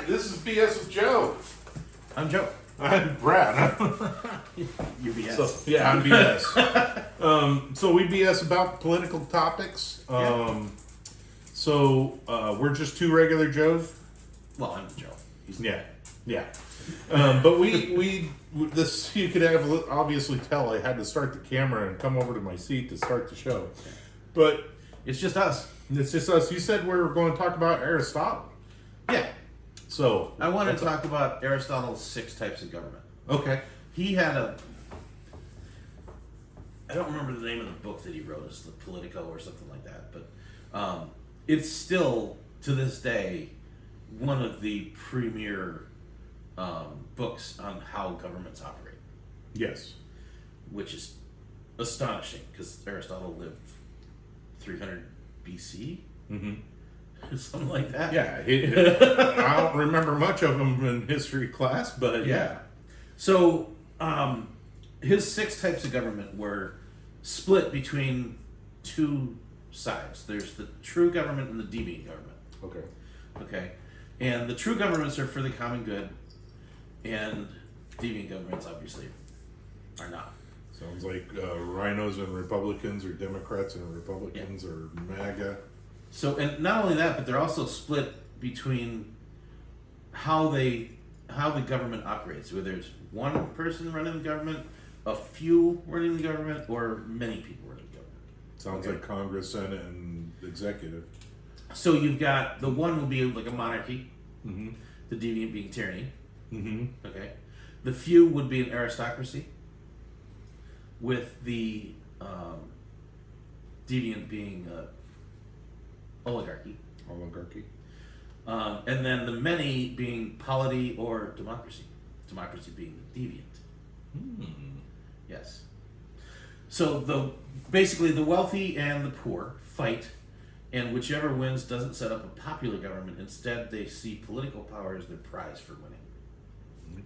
This is BS with Joe. I'm Joe. I'm Brad. You're BS. So, yeah, I'm BS. So we BS about political topics. So we're just two regular Joes. Well, I'm Joe. Yeah. But we this you could have obviously tell I had to start the camera and come over to my seat to start the show. But It's just us. it's just us. You said we were going to talk about Aristotle. Yeah. So I want to talk about Aristotle's 6 types of government. okay. He had a... I don't remember the name of the book that he wrote. It's the Politico or something like that. But it's still, to this day, one of the premier books on how governments operate. Yes. Which is astonishing, because Aristotle lived 300 BC? Mm-hmm. Something like that. Yeah, I don't remember much of them in history class, but yeah. So, his 6 types of government were split between 2 sides. There's the true government and the deviant government. Okay? And the true governments are for the common good, and deviant governments, obviously, are not. Sounds like rhinos and Republicans, or Democrats and Republicans, or MAGA. So, and not only that, but they're also split between how the government operates, whether it's one person running the government, a few running the government, or many people running the government. Sounds like Congress, Senate, and executive. So you've got the one will be like a monarchy, Mm-hmm. the deviant being tyranny. Mm-hmm. Okay, the few would be an aristocracy, with the deviant being oligarchy. And then the many being polity or democracy. Democracy being the deviant. Yes. So basically the wealthy and the poor fight, and whichever wins doesn't set up a popular government. Instead, they see political power as their prize for winning.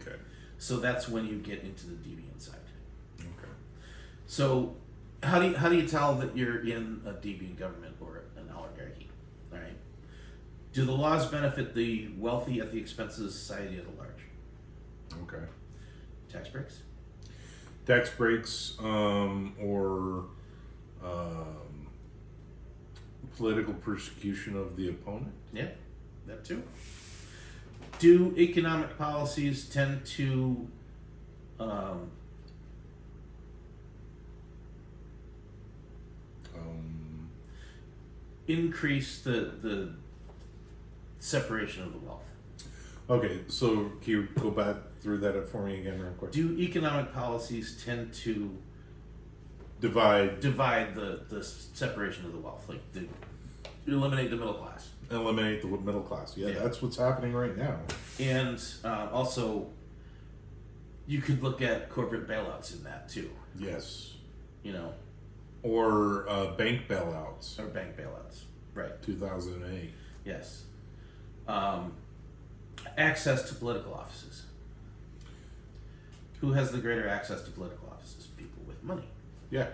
Okay. So that's when you get into the deviant side. Okay. So how do you tell that you're in a deviant government or an oligarchy? All right. Do the laws benefit the wealthy at the expense of society at large? Okay. Tax breaks? Tax breaks, or political persecution of the opponent. Yeah, that too. Do economic policies tend to increase the separation of the wealth? Okay, so can you go back through that for me again real quick? Do economic policies tend to Divide, the separation of the wealth, like eliminate the middle class? eliminate the middle class. Yeah, Yeah. that's what's happening right now. And also, you could look at corporate bailouts in that too. Yes. You know, Or bank bailouts, or bank bailouts, right? 2008. Yes. Access to political offices. Who has the greater access to political offices? People with money. Yeah.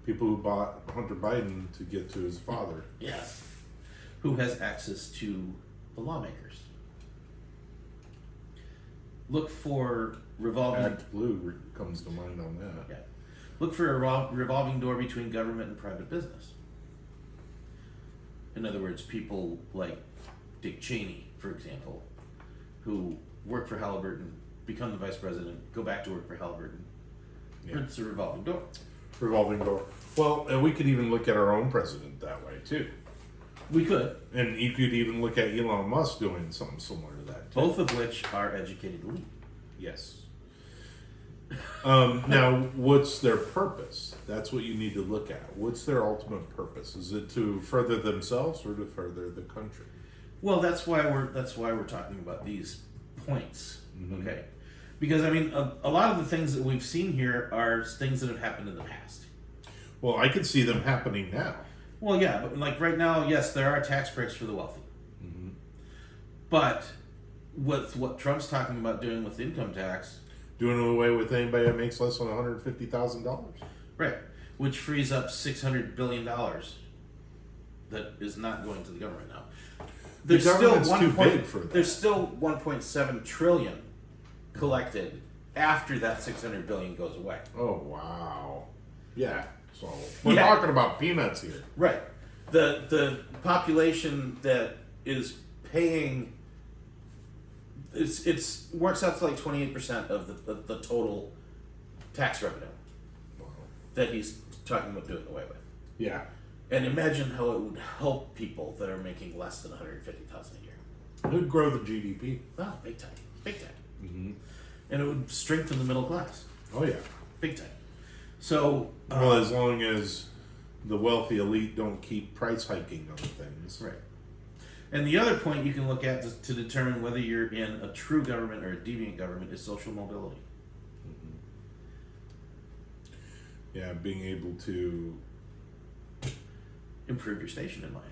People who bought Hunter Biden to get to his father. Yes. Who has access to the lawmakers? Look for revolving. Act Blue comes to mind on that. Yeah. Look for a revolving door between government and private business. In other words, people like Dick Cheney, for example, who work for Halliburton, become the vice president, go back to work for Halliburton. Yeah. It's a revolving door. Revolving door. Well, and we could even look at our own president that way too. We could. And you could even look at Elon Musk doing something similar to that too. Both of which are educated elite. Yes. Now, what's their purpose? That's what you need to look at. What's their ultimate purpose? Is it to further themselves or to further the country? Well, that's why we're talking about these points, Mhm. okay? Because I mean, a lot of the things that we've seen here are things that have happened in the past. Well, I could see them happening now. Well, yeah, but like right now, yes, there are tax breaks for the wealthy. Mm-hmm. But with what Trump's talking about doing with income tax, Doing away with anybody that makes less than $150,000. right, which frees up $600 billion that is not going to the government now. there's still government's too big for that. There's still 1.7 trillion collected after that 600 billion goes away. Oh wow. Yeah. So we're talking about peanuts here. Right. The population that is paying it's works out to like 28% of the total tax revenue Wow. that he's talking about doing away with. Yeah. And imagine how it would help people that are making less than 150,000 a year. It would grow the GDP. Oh, big time, big time. Mm-hmm. And it would strengthen the middle class, Oh yeah. big time. So, Well, as long as the wealthy elite don't keep price hiking on things. right. And the other point you can look at to determine whether you're in a true government or a deviant government is social mobility. Yeah, being able to Improve your station in life.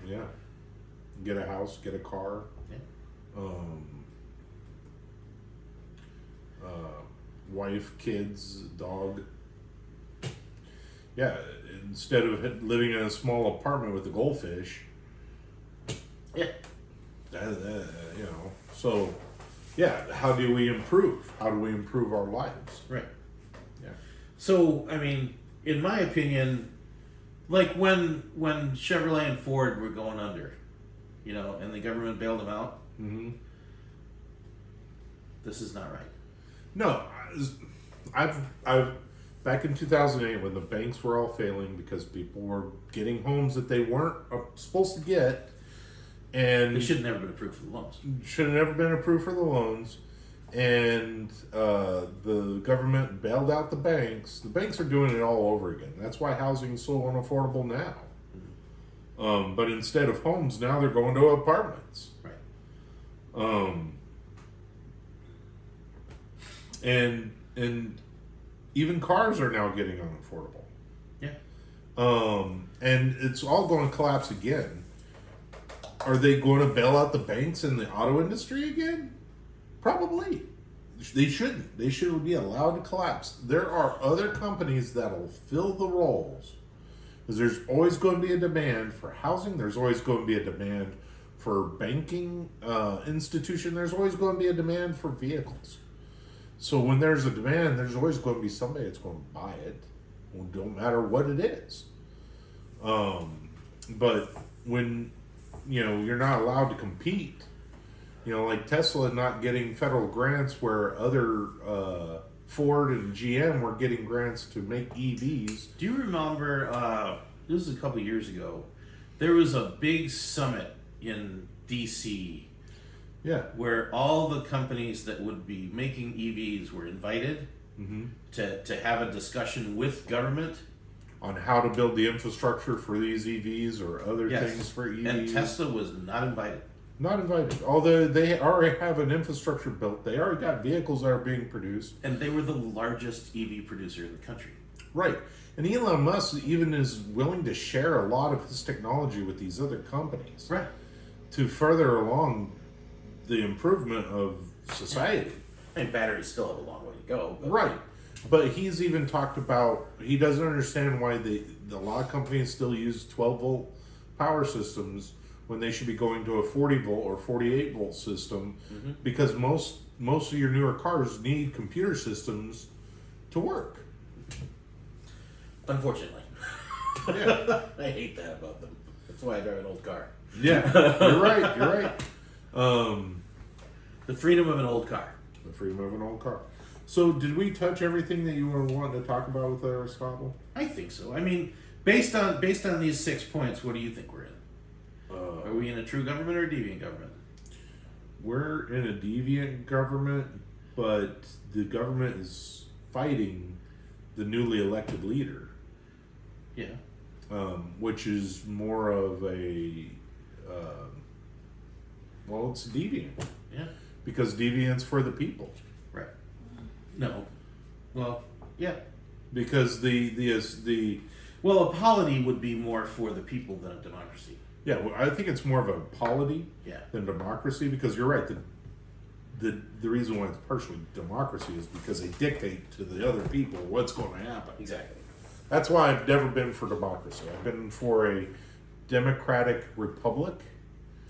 get a house, get a car, Yeah. wife, kids, dog. Yeah, instead of living in a small apartment with a goldfish. Yeah. You know, so yeah, how do we improve? How do we improve our lives? Right. Yeah. So, I mean, in my opinion, like when Chevrolet and Ford were going under, and the government bailed them out, Mm-hmm. this is not right. No, I've back in 2008 when the banks were all failing because people were getting homes that they weren't supposed to get, and They should have never been approved for the loans. should have never been approved for the loans, and the government bailed out the banks. The banks are doing it all over again. That's why housing is so unaffordable now. But instead of homes, now they're going to apartments. Right. And even cars are now getting unaffordable. Yeah. And it's all going to collapse again. Are they going to bail out the banks and the auto industry again? Probably. They shouldn't. They should be allowed to collapse. There are other companies that'll fill the roles. Because there's always going to be a demand for housing. There's always going to be a demand for banking institution. There's always going to be a demand for vehicles. So when there's a demand, there's always going to be somebody that's going to buy it. It don't matter what it is. But when you're not allowed to compete, like Tesla not getting federal grants where other Ford and GM were getting grants to make EVs. Do you remember, this was a couple years ago, there was a big summit in D.C. Yeah. where all the companies that would be making EVs were invited to have a discussion with government On how to build the infrastructure for these EVs or other things for EVs. And Tesla was not invited. Not invited. Although they already have an infrastructure built. They already got vehicles that are being produced. And they were the largest EV producer in the country. Right. And Elon Musk even is willing to share a lot of his technology with these other companies. Right. To further along the improvement of society. And batteries still have a long way to go. But Right. But he's even talked about, he doesn't understand why a lot of companies still use 12 volt power systems when they should be going to a 40 volt or 48 volt system, because most of your newer cars need computer systems to work. Unfortunately. Yeah. I hate that about them. That's why I drive an old car. Yeah, you're right. The freedom of an old car. The freedom of an old car. So, did we touch everything that you were wanting to talk about with Aristotle? I think so. I mean, based on these 6 points, what do you think we're in? Are we in a true government or a deviant government? We're in a deviant government, but the government is fighting the newly elected leader. Yeah. Which is more of a, it's deviant. Yeah. Because deviant's for the people. Right. No. Well, yeah. Because the Well, a polity would be more for the people than a democracy. yeah, well, I think it's more of a polity Yeah. than democracy, because you're right. The reason why it's partially democracy is because they dictate to the other people what's going to happen. Exactly. That's why I've never been for democracy. I've been for a democratic republic.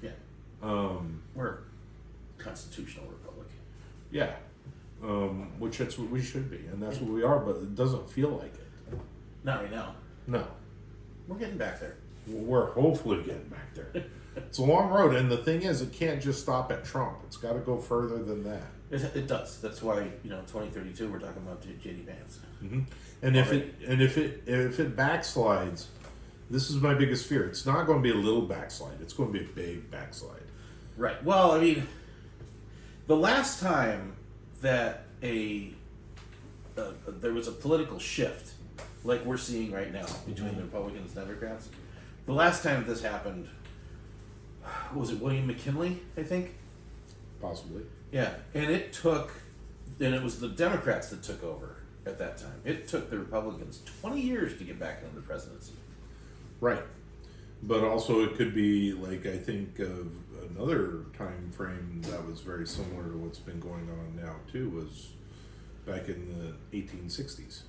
Yeah. We're a constitutional republic. Yeah. Which that's what we should be, and that's what we are, but it doesn't feel like it. Not right now. No. We're getting back there. We're hopefully getting back there. It's a long road, and the thing is, it can't just stop at Trump. It's got to go further than that. It does. That's why 2032 we're talking about JD Vance. Mm-hmm. And if it backslides, this is my biggest fear. It's not going to be a little backslide. It's going to be a big backslide. Right. Well, I mean, the last time that there was a political shift like we're seeing right now between the Republicans and Democrats, the last time this happened, was it William McKinley, I think? Possibly. Yeah, and it was the Democrats that took over at that time. It took the Republicans 20 years to get back into the presidency. Right. But also it could be like, I think of another time frame that was very similar to what's been going on now too, was back in the 1860s.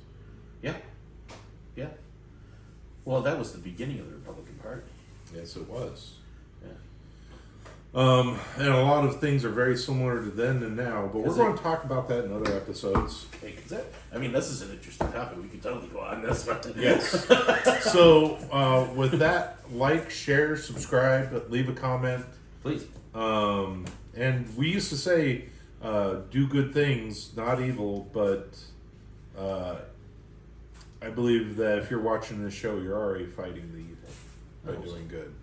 Yeah. Yeah. Well, that was the beginning of the Republican Party. Yes, it was. Yeah. And a lot of things are very similar to then and now, but we're going to talk about that in other episodes. Hey, this is an interesting topic. We could totally go on this one. Yes. So, with that, like, share, subscribe, leave a comment. Please. And we used to say, do good things, not evil, but I believe that if you're watching this show, you're already fighting the evil by doing good.